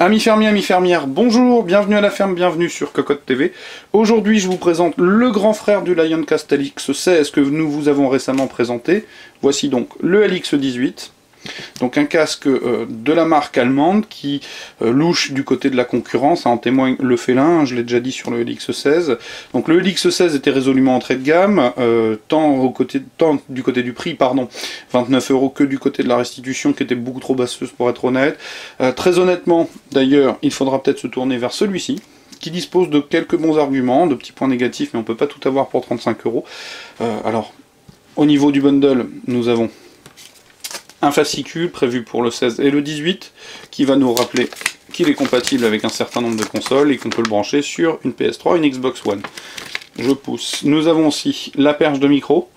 Amis fermiers, amis fermières, bonjour, bienvenue à la ferme, bienvenue sur Cocotte TV. Aujourd'hui, je vous présente le grand frère du Lioncast LX16 que nous vous avons récemment présenté. Voici donc le LX18, donc un casque de la marque allemande qui louche du côté de la concurrence, en témoigne le félin, je l'ai déjà dit sur le LX16. Donc le LX16 était résolument entrée de gamme, tant du côté du prix, 29 € que du côté de la restitution qui était beaucoup trop basseuse pour être honnête. Très honnêtement, d'ailleurs, il faudra peut-être se tourner vers celui-ci, qui dispose de quelques bons arguments, de petits points négatifs, mais on ne peut pas tout avoir pour 35 €. Alors, au niveau du bundle, nous avons un fascicule prévu pour le 16 et le 18 qui va nous rappeler qu'il est compatible avec un certain nombre de consoles et qu'on peut le brancher sur une PS3 et une Xbox One. Je pousse. Nous avons aussi la perche de micro,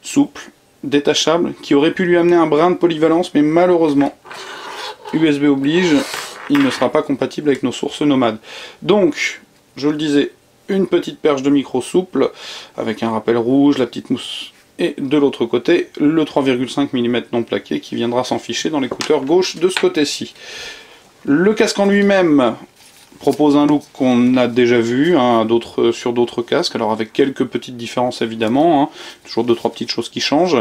souple, détachable, qui aurait pu lui amener un brin de polyvalence, mais malheureusement, USB oblige, il ne sera pas compatible avec nos sources nomades. Donc, je le disais, une petite perche de micro souple, avec un rappel rouge, la petite mousse. Et de l'autre côté, le 3,5 mm non plaqué qui viendra s'en ficher dans l'écouteur gauche de ce côté-ci. Le casque en lui-même propose un look qu'on a déjà vu sur d'autres casques, alors avec quelques petites différences évidemment, toujours 2-3 petites choses qui changent.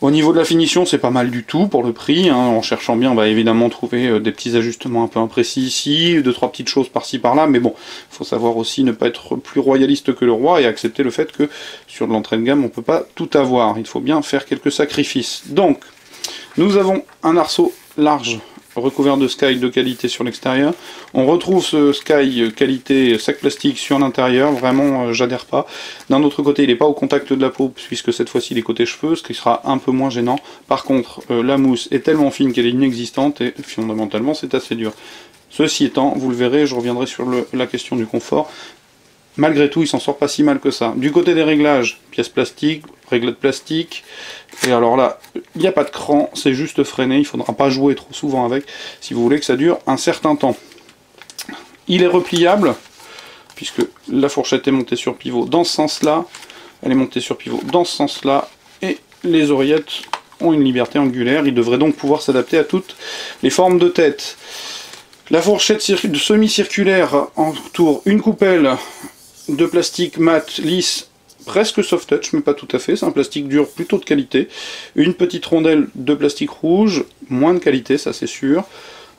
Au niveau de la finition, c'est pas mal du tout pour le prix. En cherchant bien, on va évidemment trouver des petits ajustements un peu imprécis ici, 2-3 petites choses par-ci par-là, mais bon, il faut savoir aussi ne pas être plus royaliste que le roi et accepter le fait que sur de l'entrée de gamme, on peut pas tout avoir. Il faut bien faire quelques sacrifices. Donc, nous avons un arceau large recouvert de sky de qualité sur l'extérieur. On retrouve ce sky qualité sac plastique sur l'intérieur, vraiment j'adhère pas. D'un autre côté, il n'est pas au contact de la peau, puisque cette fois-ci il est côté cheveux, ce qui sera un peu moins gênant. Par contre, la mousse est tellement fine qu'elle est inexistante, et fondamentalement c'est assez dur. Ceci étant, vous le verrez, je reviendrai sur la question du confort. Malgré tout, il s'en sort pas si mal que ça. Du côté des réglages, pièces plastiques, réglette plastique. Et alors là, il n'y a pas de cran, c'est juste freiné. Il ne faudra pas jouer trop souvent avec si vous voulez que ça dure un certain temps. Il est repliable, puisque la fourchette est montée sur pivot dans ce sens-là. Elle est montée sur pivot dans ce sens-là. Et les oreillettes ont une liberté angulaire. Il devrait donc pouvoir s'adapter à toutes les formes de tête. La fourchette semi-circulaire entoure une coupelle de plastique mat, lisse, presque soft touch, mais pas tout à fait, c'est un plastique dur plutôt de qualité. Une petite rondelle de plastique rouge, moins de qualité, ça c'est sûr.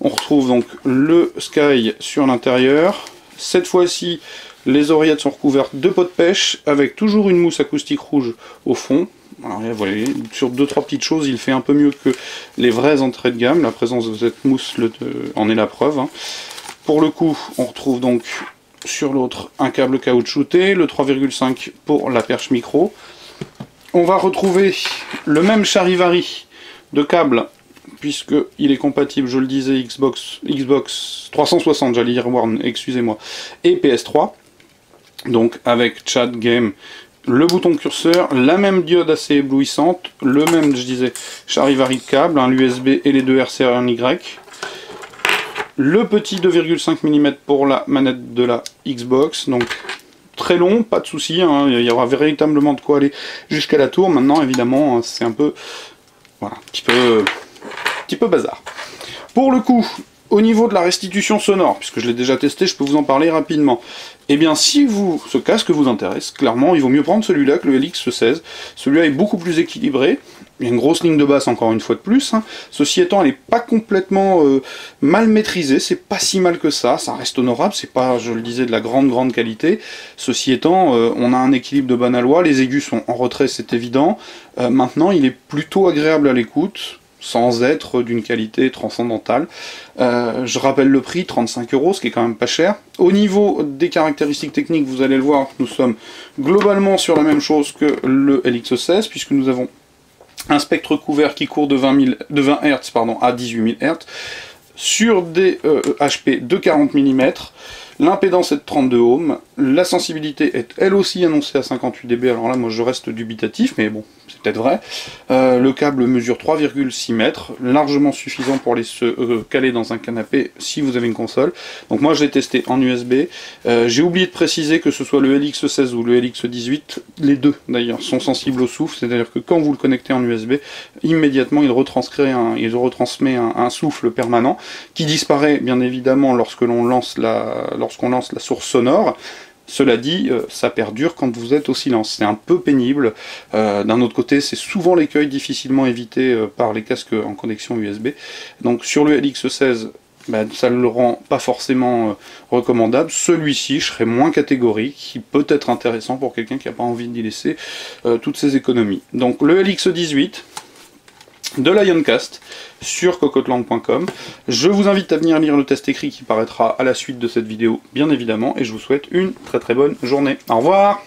On retrouve donc le Sky sur l'intérieur. Cette fois-ci, les oreillettes sont recouvertes de pots de pêche, avec toujours une mousse acoustique rouge au fond. Alors, vous voyez, sur 2-3 petites choses, il fait un peu mieux que les vraies entrées de gamme. La présence de cette mousse en est la preuve. Pour le coup, on retrouve donc sur l'autre un câble caoutchouté, le 3,5 pour la perche micro. On va retrouver le même charivari de câble, puisqu'il est compatible, je le disais, Xbox 360, j'allais dire One, excusez-moi, et PS3. Donc avec chat, game, le bouton curseur, la même diode assez éblouissante, le même, je disais, charivari de câble, l'USB et les deux RCA1Y. Le petit 2,5 mm pour la manette de la Xbox, donc très long, pas de souci, il y aura véritablement de quoi aller jusqu'à la tour. Maintenant, évidemment, c'est un peu, voilà, un petit peu bazar. Pour le coup, au niveau de la restitution sonore, puisque je l'ai déjà testé, je peux vous en parler rapidement. Eh bien, si ce casque vous intéresse, clairement, il vaut mieux prendre celui-là que le LX16. Celui-là est beaucoup plus équilibré. Il y a une grosse ligne de basse, encore une fois de plus. Ceci étant, elle n'est pas complètement mal maîtrisée. C'est pas si mal que ça. Ça reste honorable. C'est pas, je le disais, de la grande qualité. Ceci étant, on a un équilibre de bon aloi. Les aigus sont en retrait, c'est évident. Maintenant, il est plutôt agréable à l'écoute, sans être d'une qualité transcendantale. Je rappelle le prix, 35 €, ce qui est quand même pas cher. Au niveau des caractéristiques techniques, vous allez le voir, nous sommes globalement sur la même chose que le LX16, puisque nous avons un spectre couvert qui court de 20 Hz à 18 000 Hz, sur des HP de 40 mm, l'impédance est de 32 ohms, La sensibilité est elle aussi annoncée à 58 dB, alors là moi je reste dubitatif, mais bon, c'est peut-être vrai. Le câble mesure 3,6 mètres, largement suffisant pour se caler dans un canapé si vous avez une console. Donc moi je l'ai testé en USB. J'ai oublié de préciser que ce soit le LX16 ou le LX18, les deux d'ailleurs sont sensibles au souffle, c'est-à-dire que quand vous le connectez en USB, immédiatement il retransmet un souffle permanent qui disparaît bien évidemment lorsqu'on lance la source sonore. Cela dit, ça perdure quand vous êtes au silence. C'est un peu pénible. D'un autre côté, c'est souvent l'écueil difficilement évité par les casques en connexion USB. Donc sur le LX16, ça ne le rend pas forcément recommandable. Celui-ci, je serais moins catégorique, qui peut être intéressant pour quelqu'un qui n'a pas envie d'y laisser toutes ses économies. Donc le LX18 de Lioncast sur cocoteland.com. Je vous invite à venir lire le test écrit qui paraîtra à la suite de cette vidéo, bien évidemment, et je vous souhaite une très très bonne journée. Au revoir!